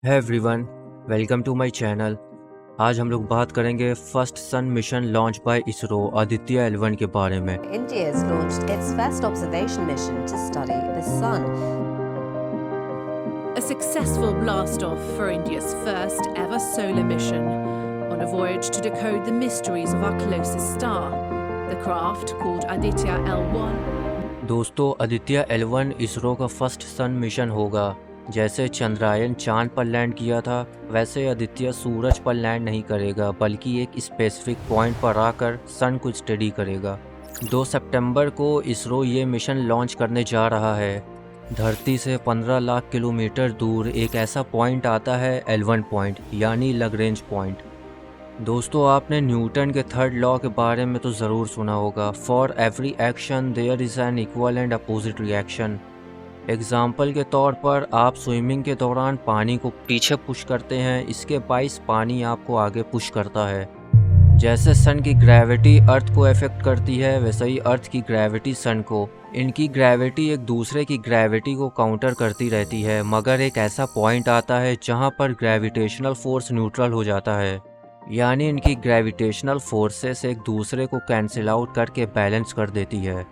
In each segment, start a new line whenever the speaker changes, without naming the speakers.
है everyone, welcome to my channel. आज हम लोग बात करेंगे first sun mission launch by ISRO Aditya L1 के बारे में।
India has launched its first observation mission to study the sun.
A successful blast-off for India's first ever solar mission on a voyage to decode the mysteries of our closest star. The craft, called Aditya L1,
दोस्तों, Aditya L1 ISRO का first sun mission होगा। जैसे चंद्रयान चांद पर land किया था, वैसे आदित्य सूरज पर लैंड नहीं करेगा, बल्कि एक स्पेसिफिक पॉइंट पर आकर सन को स्टडी करेगा। 2 सितंबर को इसरो ये मिशन लॉन्च करने जा रहा है। धरती से 15 लाख किलोमीटर दूर एक ऐसा पॉइंट आता है L1 पॉइंट, यानी लैग्रेंज पॉइंट। दोस्तों, आपने न्यूटन के थर्ड लॉ के बारे में तो ज़रूर सुना होगा, for every action there is an equal and opposite reaction. Example के तौर पर आप स्विमिंग के दौरान पानी को पीछे पुश करते हैं, इसके बाइस पानी आपको आगे पुश करता है। जैसे सन की ग्रेविटी अर्थ को इफेक्ट करती है, वैसे ही अर्थ की ग्रेविटी सन को। इनकी ग्रेविटी एक दूसरे की ग्रेविटी को काउंटर करती रहती है, मगर एक ऐसा पॉइंट आता है जहां पर ग्रेविटेशनल फोर्स न्यूट्रल हो जाता है, यानी इनकी ग्रेविटेशनल फोर्सेस एक दूसरे को कैंसिल आउट करके बैलेंस कर देती है।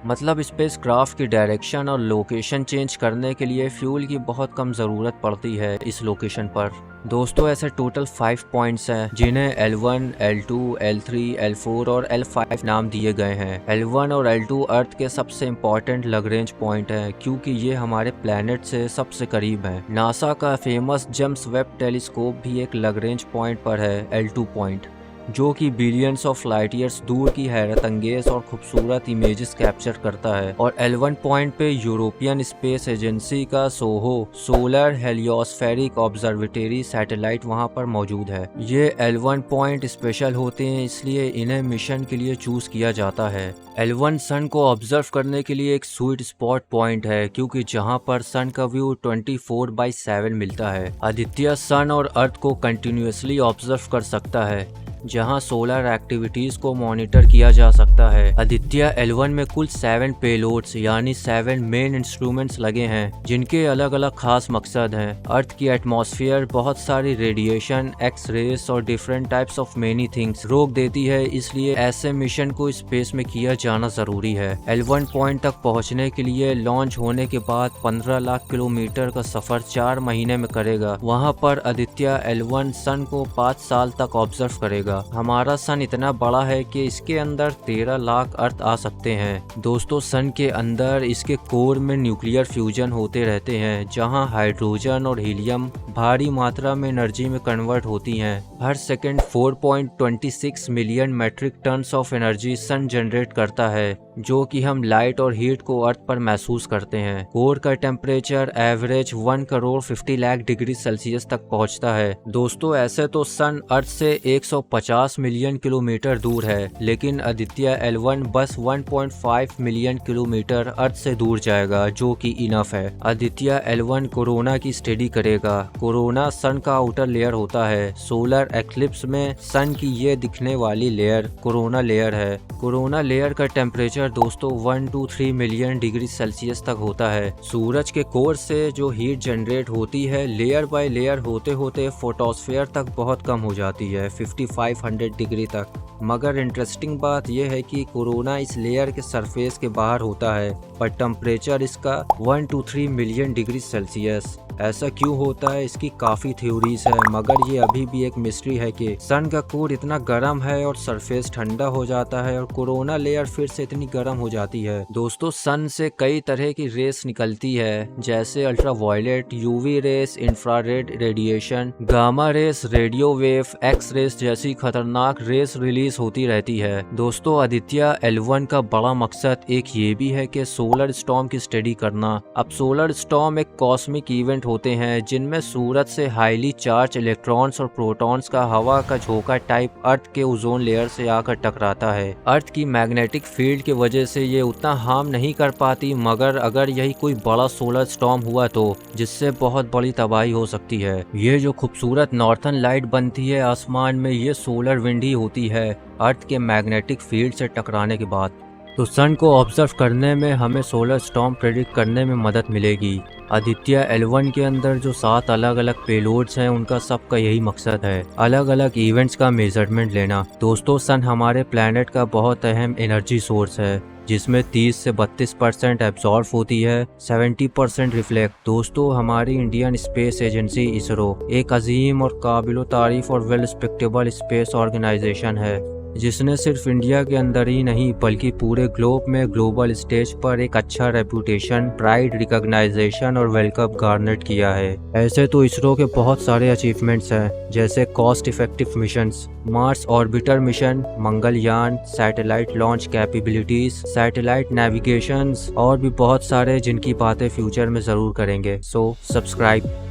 मतलब स्पेसक्राफ्ट की डायरेक्शन और लोकेशन चेंज करने के लिए फ्यूल की बहुत कम ज़रूरत पड़ती है इस लोकेशन पर। दोस्तों, ऐसे टोटल 5 पॉइंट्स हैं जिन्हें L1, L2, L3, L4 और L5 नाम दिए गए हैं। L1 और L2 अर्थ के सबसे इम्पॉर्टेंट लैग्रेंज पॉइंट हैं, क्योंकि ये हमारे प्लैनेट से सबसे करीब हैं। नासा का फेमस जेम्स वेब टेलीस्कोप भी एक लैग्रेंज पॉइंट पर है, L2 पॉइंट, जो कि बिलियंस ऑफ लाइट ईयर्स दूर की हैरत अंगेज और खूबसूरत इमेजेस कैप्चर करता है। और L1 पॉइंट पे यूरोपियन स्पेस एजेंसी का सोहो सोलर हेलियोस्फेरिक ऑब्जर्वेटरी सैटेलाइट वहां पर मौजूद है। ये L1 पॉइंट स्पेशल होते हैं, इसलिए इन्हें मिशन के लिए चूज किया जाता है। L1 सन को ऑब्जर्व करने के लिए एक स्वीट स्पॉट पॉइंट है, क्योंकि जहां पर सन का व्यू 24/7 मिलता है। आदित्य सन और अर्थ को कंटिन्यूअसली ऑब्जर्व कर सकता है, जहां सोलर एक्टिविटीज को मॉनिटर किया जा सकता है। आदित्य L1 में कुल 7 पेलोड्स यानी 7 मेन इंस्ट्रूमेंट्स लगे हैं, जिनके अलग अलग खास मकसद हैं। अर्थ की एटमॉस्फेयर बहुत सारी रेडिएशन, एक्स रेस और different types of many things रोक देती है, इसलिए ऐसे मिशन को स्पेस में किया जाना जरूरी है। L1 पॉइंट तक पहुंचने के लिए लॉन्च होने के बाद 15 लाख किलोमीटर का सफर 4 महीने में करेगा। वहां पर आदित्य L1 सन को 5 साल तक ऑब्जर्व करेगा। हमारा सन इतना बड़ा है कि इसके अंदर 13 लाख अर्थ आ सकते हैं। दोस्तों, सन के अंदर इसके कोर में न्यूक्लियर फ्यूजन होते रहते हैं, जहां हाइड्रोजन और हीलियम भारी मात्रा में एनर्जी में कन्वर्ट होती हैं। हर second 4.26 million metric tons of energy sun generate करता है, जो कि हम लाइट और हीट को अर्थ पर महसूस करते हैं। कोर का temperature average 1 crore 50 lakh degree Celsius तक पहुंचता है। दोस्तों, ऐसे तो सन अर्थ से 150 मिलियन किलोमीटर दूर है, लेकिन आदित्य L1 बस 1.5 मिलियन किलोमीटर अर्थ से दूर जाएगा, जो कि इनफ है। आदित्य L1 कोरोना की स्टडी करेगा। कोरोना सन का आउटर लेयर होता है। सोलर एक्लिप्स में सन की ये दिखने वाली लेयर कोरोना लेयर है। कोरोना लेयर का टेम्परेचर दोस्तों 1 to 3 मिलियन डिग्री सेल्सियस तक होता है। सूरज के कोर से जो हीट जनरेट होती है, लेयर बाय लेयर होते होते फोटोस्फेयर तक बहुत कम हो जाती है, 5500 डिग्री तक। मगर इंटरेस्टिंग बात यह है कि कोरोना इस लेयर के सरफेस के बाहर होता है, पर टेम्परेचर इसका 1 to 3 मिलियन डिग्री सेल्सियस। ऐसा क्यों होता है, इसकी काफी थ्योरीज है, मगर ये अभी भी एक मिस्ट्री है कि सन का कोर इतना गर्म है और सरफेस ठंडा हो जाता है और कोरोना लेयर फिर से इतनी गर्म हो जाती है। दोस्तों, सन से कई तरह की रेस निकलती है, जैसे ultraviolet, UV rays, infrared radiation, gamma rays, radio wave, X rays जैसी खतरनाक रेस रिलीज होती रहती है। दोस्तों, आदित्य L1 का बड़ा मकसद एक ये भी है कि सोलर स्टॉर्म की स्टडी करना। अब सोलर स्टॉर्म एक कॉस्मिक इवेंट होते हैं, जिनमें सूरज से हाईली चार्ज इलेक्ट्रॉन्स और प्रोटॉन्स का हवा का झोंका टाइप अर्थ के ओजोन लेयर से आकर टकराता है। अर्थ की मैग्नेटिक फील्ड की वजह से ये उतना हार्म नहीं कर पाती, मगर अगर यही कोई बड़ा सोलर स्टॉर्म हुआ तो जिससे बहुत बड़ी तबाही हो सकती है। ये जो खूबसूरत नॉर्थन लाइट बनती है आसमान में, ये सोलर विंड ही होती है अर्थ के मैग्नेटिक फील्ड से टकराने के बाद। तो सन को ऑब्जर्व करने में हमें सोलर स्टॉर्म प्रेडिक्ट करने में मदद मिलेगी। आदित्य L1 के अंदर जो 7 अलग अलग पेलोड्स हैं उनका सबका यही मकसद है, अलग अलग इवेंट्स का मेजरमेंट लेना। दोस्तों सन हमारे प्लैनेट का बहुत अहम एनर्जी सोर्स है जिसमें 30 से 32% एब्जॉर्ब होती है, 70% रिफ्लेक्ट। दोस्तों हमारी इंडियन स्पेस एजेंसी इसरो एक अजीम और काबिल तारीफ और वेल रिस्पेक्टेबल स्पेस ऑर्गेनाइजेशन है जिसने सिर्फ इंडिया के अंदर ही नहीं बल्कि पूरे ग्लोब में ग्लोबल स्टेज पर एक अच्छा रेपुटेशन, प्राइड, रिकॉग्नाइजेशन और वेलकम गार्नेट किया है। ऐसे तो इसरो के बहुत सारे अचीवमेंट्स हैं जैसे cost effective missions, Mars orbiter mission, Mangalyaan, satellite launch capabilities, satellite navigations और भी बहुत सारे जिनकी बातें फ्यूचर में जरूर करेंगे। So subscribe.